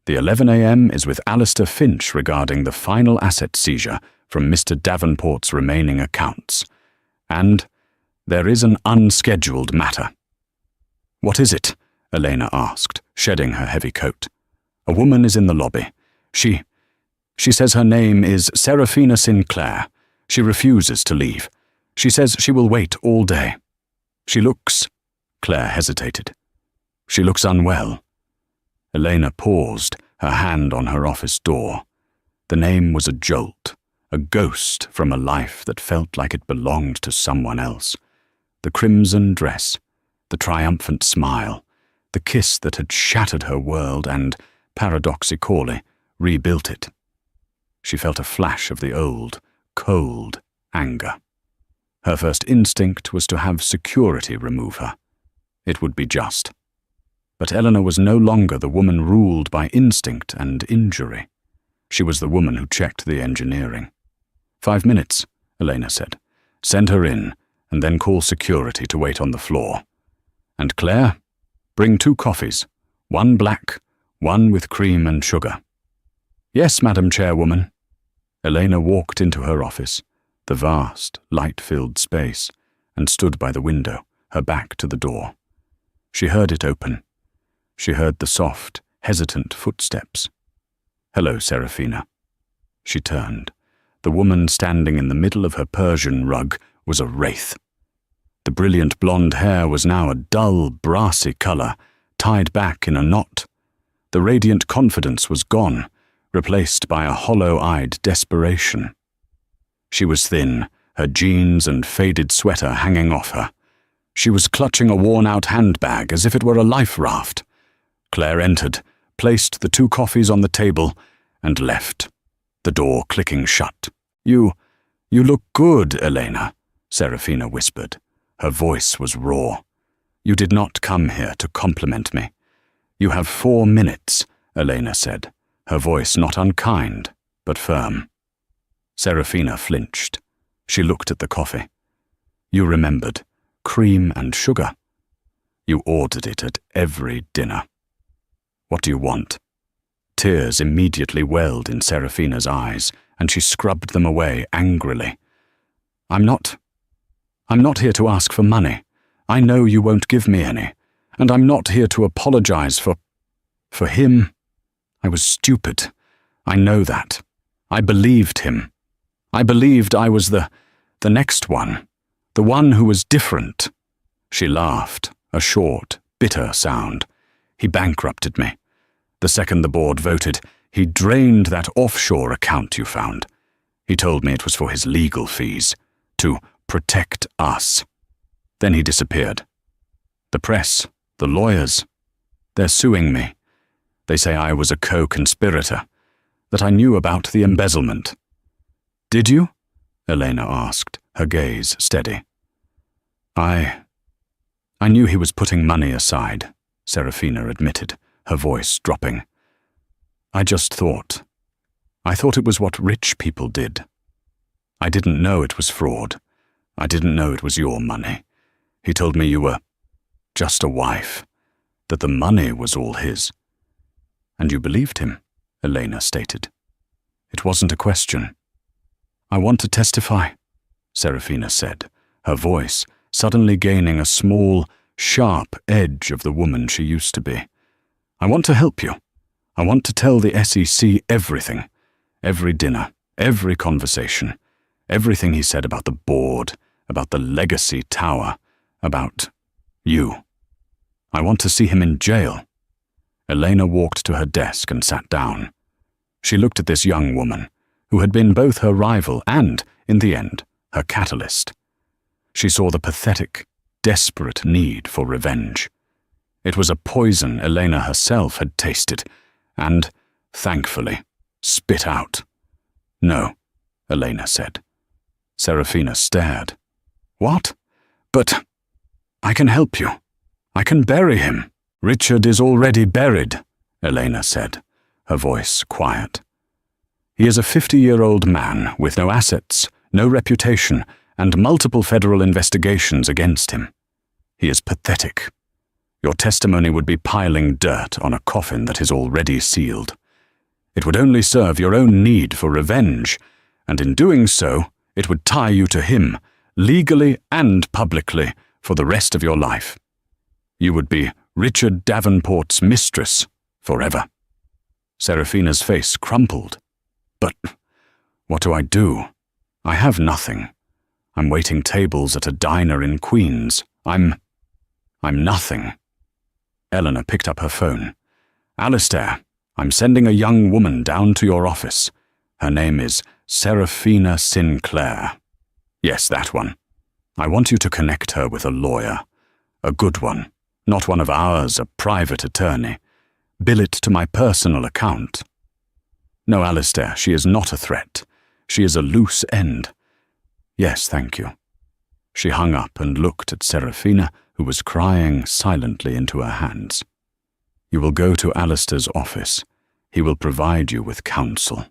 The 11 a.m. is with Alistair Finch regarding the final asset seizure from Mr. Davenport's remaining accounts. And there is an unscheduled matter." "What is it?" Elena asked, shedding her heavy coat. "A woman is in the lobby. She says her name is Seraphina Sinclair. She refuses to leave. She says she will wait all day. She looks—" Claire hesitated. "She looks unwell." Elena paused, her hand on her office door. The name was a jolt, a ghost from a life that felt like it belonged to someone else. The crimson dress, the triumphant smile, the kiss that had shattered her world and, paradoxically, rebuilt it. She felt a flash of the old, cold anger. Her first instinct was to have security remove her. It would be just. But Eleanor was no longer the woman ruled by instinct and injury. She was the woman who checked the engineering. 5 minutes, Elena said. "Send her in, and then call security to wait on the floor. And Claire, bring 2 coffees, 1 black, 1 with cream and sugar." "Yes, Madam Chairwoman." Elena walked into her office, the vast, light-filled space, and stood by the window, her back to the door. She heard it open. She heard the soft, hesitant footsteps. "Hello, Seraphina." She turned. The woman standing in the middle of her Persian rug was a wraith. The brilliant blonde hair was now a dull, brassy color, tied back in a knot. The radiant confidence was gone, replaced by a hollow-eyed desperation. She was thin, her jeans and faded sweater hanging off her. She was clutching a worn-out handbag as if it were a life raft. Claire entered, placed the 2 coffees on the table, and left, the door clicking shut. You look good, Elena," Seraphina whispered. Her voice was raw. "You did not come here to compliment me." "You have 4 minutes," Elena said, her voice not unkind, but firm. Seraphina flinched. She looked at the coffee. "You remembered. Cream and sugar. You ordered it at every dinner. What do you want?" Tears immediately welled in Seraphina's eyes, and she scrubbed them away angrily. I'm not here to ask for money. I know you won't give me any, and I'm not here to apologize for him. I was stupid. I know that. I believed him. I believed I was the next one, the one who was different." She laughed, a short, bitter sound. "He bankrupted me. The second the board voted, he drained that offshore account you found. He told me it was for his legal fees, to protect us. Then he disappeared. The press, the lawyers, they're suing me. They say I was a co-conspirator, that I knew about the embezzlement." "Did you?" Elena asked, her gaze steady. I knew he was putting money aside," Seraphina admitted, her voice dropping. I thought it was what rich people did. I didn't know it was fraud. I didn't know it was your money. He told me you were just a wife, that the money was all his." "And you believed him," Elena stated. "It wasn't a question." "I want to testify," Seraphina said, her voice suddenly gaining a small, sharp edge of the woman she used to be. "I want to help you. I want to tell the SEC everything. Every dinner, every conversation, everything he said about the board, about the Legacy Tower, about you. I want to see him in jail." Elena walked to her desk and sat down. She looked at this young woman, who had been both her rival and, in the end, her catalyst. She saw the pathetic, desperate need for revenge. It was a poison Elena herself had tasted, and, thankfully, spit out. "No," Elena said. Serafina stared. "What? But I can help you. I can bury him." "Richard is already buried," Elena said, her voice quiet. "He is a 50-year-old man with no assets, no reputation, and multiple federal investigations against him. He is pathetic. Your testimony would be piling dirt on a coffin that is already sealed. It would only serve your own need for revenge, and in doing so, it would tie you to him, legally and publicly, for the rest of your life. You would be Richard Davenport's mistress forever." Serafina's face crumpled. "But what do I do? I have nothing. I'm waiting tables at a diner in Queens. I'm nothing." Eleanor picked up her phone. "Alistair, I'm sending a young woman down to your office. Her name is Serafina Sinclair. Yes, that one. I want you to connect her with a lawyer. A good one. Not one of ours, a private attorney. Bill it to my personal account." "No, Alistair, she is not a threat. She is a loose end." "Yes, thank you." She hung up and looked at Serafina, who was crying silently into her hands. "You will go to Alistair's office. He will provide you with counsel.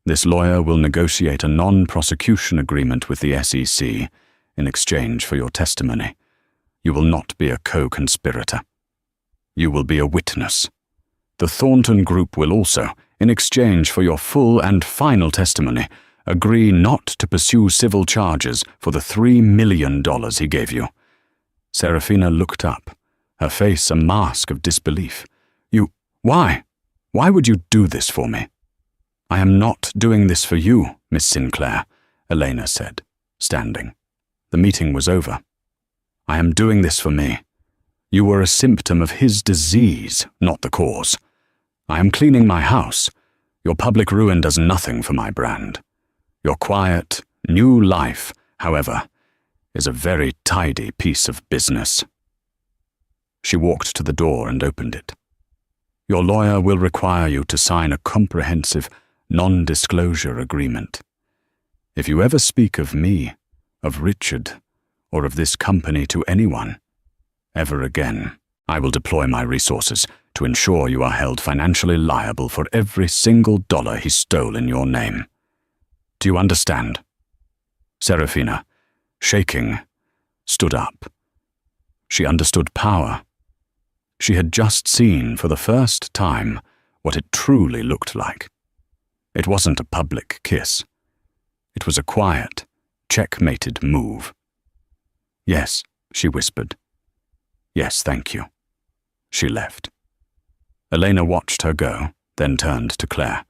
This lawyer will negotiate a non-prosecution agreement with the SEC in exchange for your testimony. You will not be a co-conspirator. You will be a witness. The Thornton Group will also, in exchange for your full and final testimony, agree not to pursue civil charges for the $3 million he gave you." Serafina looked up, her face a mask of disbelief. Why? Why would you do this for me?" "I am not doing this for you, Miss Sinclair," Elena said, standing. The meeting was over. "I am doing this for me. You were a symptom of his disease, not the cause. I am cleaning my house. Your public ruin does nothing for my brand. Your quiet, new life, however, is a very tidy piece of business." She walked to the door and opened it. "Your lawyer will require you to sign a comprehensive non-disclosure agreement. If you ever speak of me, of Richard, or of this company to anyone, ever again, I will deploy my resources to ensure you are held financially liable for every single dollar he stole in your name. Do you understand?" Serafina, shaking, stood up. She understood power. She had just seen for the first time what it truly looked like. It wasn't a public kiss. It was a quiet, checkmated move. "Yes," she whispered. "Yes, thank you." She left. Elena watched her go, then turned to Claire.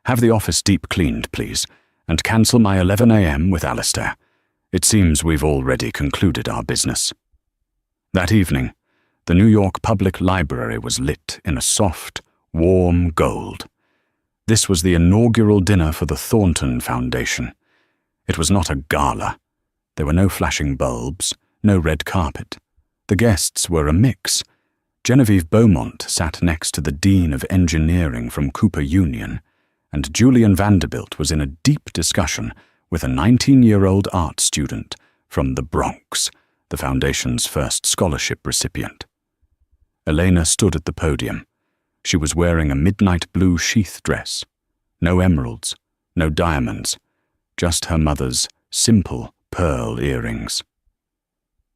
"Have the office deep cleaned, please, and cancel my 11 a.m. with Alistair. It seems we've already concluded our business." That evening, the New York Public Library was lit in a soft, warm gold. This was the inaugural dinner for the Thornton Foundation. It was not a gala. There were no flashing bulbs, no red carpet. The guests were a mix. Genevieve Beaumont sat next to the Dean of Engineering from Cooper Union, and Julian Vanderbilt was in a deep discussion with a 19-year-old art student from the Bronx, the Foundation's first scholarship recipient. Elena stood at the podium. She was wearing a midnight blue sheath dress. No emeralds, no diamonds, just her mother's simple pearl earrings.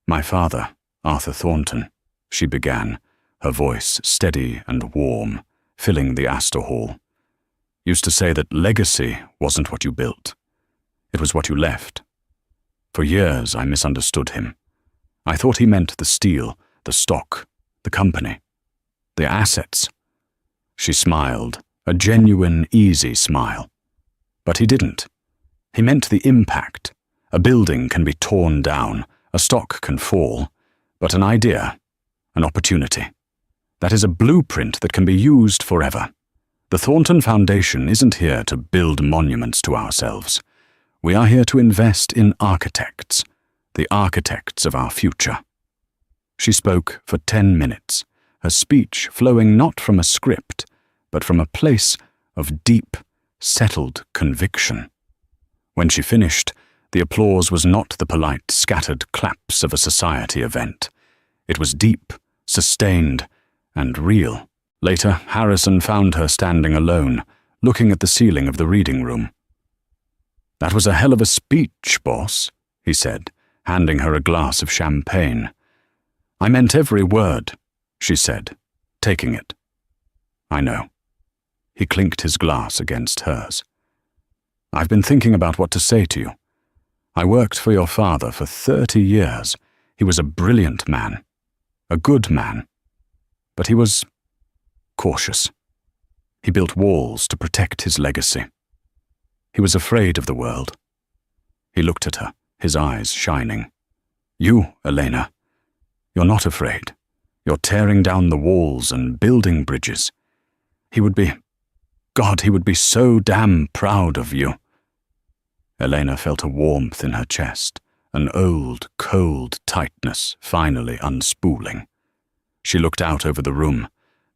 "My father, Arthur Thornton," she began, her voice steady and warm, filling the Astor Hall, "used to say that legacy wasn't what you built. It was what you left. For years I misunderstood him. I thought he meant the steel, the stock, the company, the assets." She smiled, a genuine, easy smile. But he didn't. He meant the impact. A building can be torn down, a stock can fall, but an idea, an opportunity, that is a blueprint that can be used forever. The Thornton Foundation isn't here to build monuments to ourselves. We are here to invest in architects, the architects of our future. She spoke for 10 minutes, her speech flowing not from a script, but from a place of deep, settled conviction. When she finished, the applause was not the polite, scattered claps of a society event. It was deep, sustained, and real. Later, Harrison found her standing alone, looking at the ceiling of the reading room. "That was a hell of a speech, boss," he said, handing her a glass of champagne. "I meant every word," she said, taking it. "I know." He clinked his glass against hers. "I've been thinking about what to say to you. I worked for your father for 30 years. He was a brilliant man, a good man, but he was cautious. He built walls to protect his legacy. He was afraid of the world." He looked at her, his eyes shining. "You, Elena, you're not afraid. You're tearing down the walls and building bridges. He would be so damn proud of you." Elena felt a warmth in her chest, an old, cold tightness finally unspooling. She looked out over the room,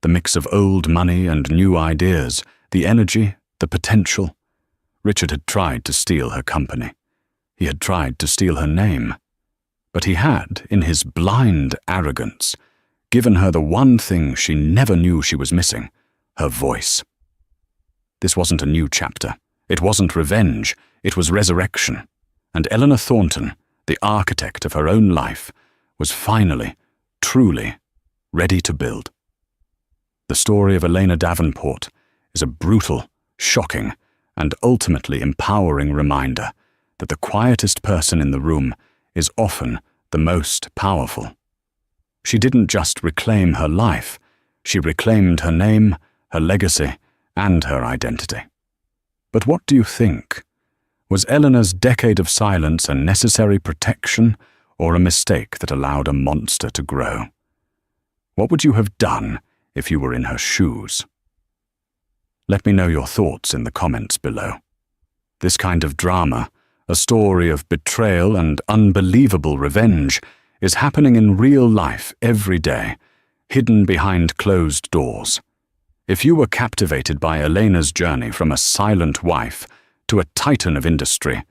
the mix of old money and new ideas, the energy, the potential. Richard had tried to steal her company. He had tried to steal her name. But he had, in his blind arrogance, given her the one thing she never knew she was missing, her voice. This wasn't a new chapter. It wasn't revenge. It was resurrection. And Eleanor Thornton, the architect of her own life, was finally, truly, ready to build. The story of Elena Davenport is a brutal, shocking, and ultimately empowering reminder that the quietest person in the room is often the most powerful. She didn't just reclaim her life, she reclaimed her name, her legacy, and her identity. But what do you think? Was Eleanor's decade of silence a necessary protection or a mistake that allowed a monster to grow? What would you have done if you were in her shoes? Let me know your thoughts in the comments below. This kind of drama, a story of betrayal and unbelievable revenge, is happening in real life every day, hidden behind closed doors. If you were captivated by Elena's journey from a silent wife to a titan of industry,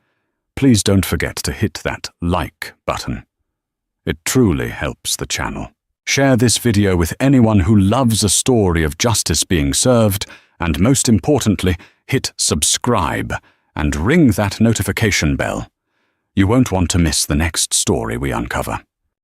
please don't forget to hit that like button. It truly helps the channel. Share this video with anyone who loves a story of justice being served, and most importantly, hit subscribe and ring that notification bell. You won't want to miss the next story we uncover.